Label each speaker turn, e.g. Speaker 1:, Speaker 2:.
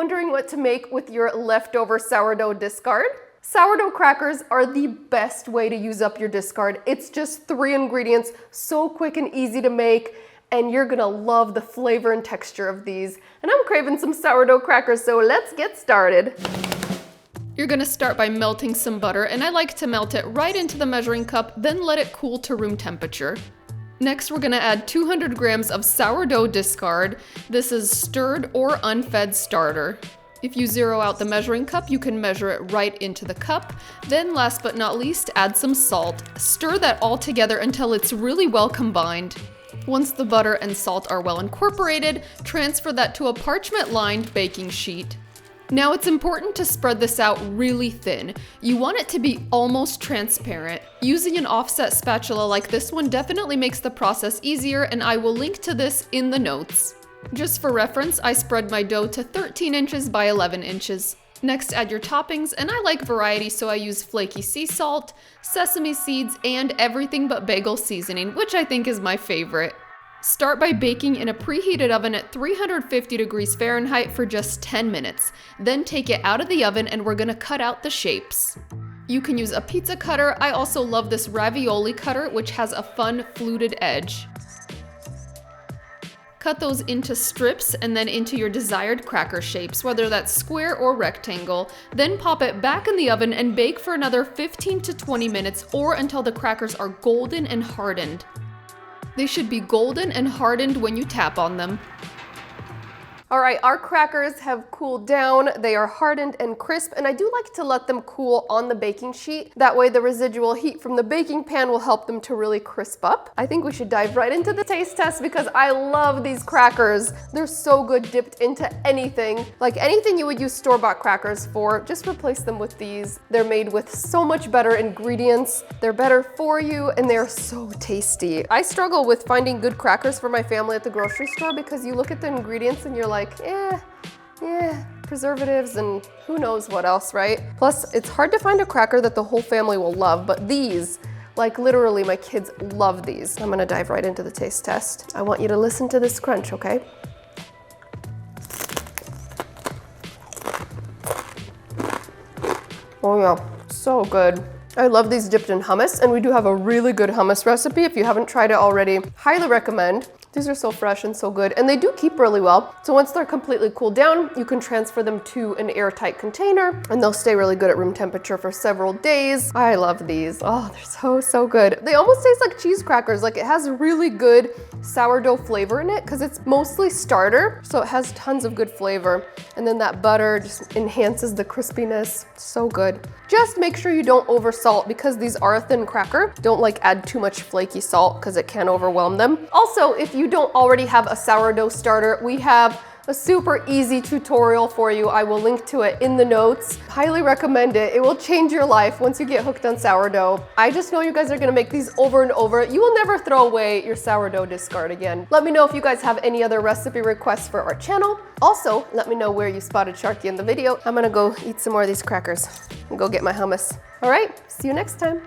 Speaker 1: Wondering what to make with your leftover sourdough discard? Sourdough crackers are the best way to use up your discard. It's just 3 ingredients, so quick and easy to make, and you're gonna love the flavor and texture of these. And I'm craving some sourdough crackers, so let's get started. You're gonna start by melting some butter, and I like to melt it right into the measuring cup, then let it cool to room temperature. Next, we're gonna add 200 grams of sourdough discard. This is stirred or unfed starter. If you zero out the measuring cup, you can measure it right into the cup. Then last but not least, add some salt. Stir that all together until it's really well combined. Once the butter and salt are well incorporated, transfer that to a parchment-lined baking sheet. Now it's important to spread this out really thin. You want it to be almost transparent. Using an offset spatula like this one definitely makes the process easier, and I will link to this in the notes. Just for reference, I spread my dough to 13 inches by 11 inches. Next, add your toppings, and I like variety, so I use flaky sea salt, sesame seeds, and everything but bagel seasoning, which I think is my favorite. Start by baking in a preheated oven at 350 degrees Fahrenheit for just 10 minutes. Then take it out of the oven and we're gonna cut out the shapes. You can use a pizza cutter. I also love this ravioli cutter, which has a fun fluted edge. Cut those into strips and then into your desired cracker shapes, whether that's square or rectangle. Then pop it back in the oven and bake for another 15 to 20 minutes or until the crackers are golden and hardened. They should be golden and hardened when you tap on them. All right, our crackers have cooled down. They are hardened and crisp, and I do like to let them cool on the baking sheet. That way the residual heat from the baking pan will help them to really crisp up. I think we should dive right into the taste test because I love these crackers. They're so good dipped into anything. Like anything you would use store-bought crackers for, just replace them with these. They're made with so much better ingredients. They're better for you, and they're so tasty. I struggle with finding good crackers for my family at the grocery store because you look at the ingredients and you're like, preservatives and who knows what else, right? Plus, it's hard to find a cracker that the whole family will love, but these, like literally my kids love these. I'm gonna dive right into the taste test. I want you to listen to this crunch, okay? Oh yeah, so good. I love these dipped in hummus, and we do have a really good hummus recipe. If you haven't tried it already, highly recommend. These are so fresh and so good, and they do keep really well. So once they're completely cooled down, you can transfer them to an airtight container, and they'll stay really good at room temperature for several days. I love these. Oh, they're so good. They almost taste like cheese crackers. Like it has really good sourdough flavor in it because it's mostly starter, so it has tons of good flavor. And then that butter just enhances the crispiness. So good. Just make sure you don't over salt because these are a thin cracker. Don't like add too much flaky salt because it can overwhelm them. Also, if you don't already have a sourdough starter, we have a super easy tutorial for you. I will link to it in the notes. Highly recommend it. It will change your life once you get hooked on sourdough. I just know you guys are gonna make these over and over. You will never throw away your sourdough discard again. Let me know if you guys have any other recipe requests for our channel. Also, let me know where you spotted Sharky in the video. I'm gonna go eat some more of these crackers and go get my hummus. All right, see you next time.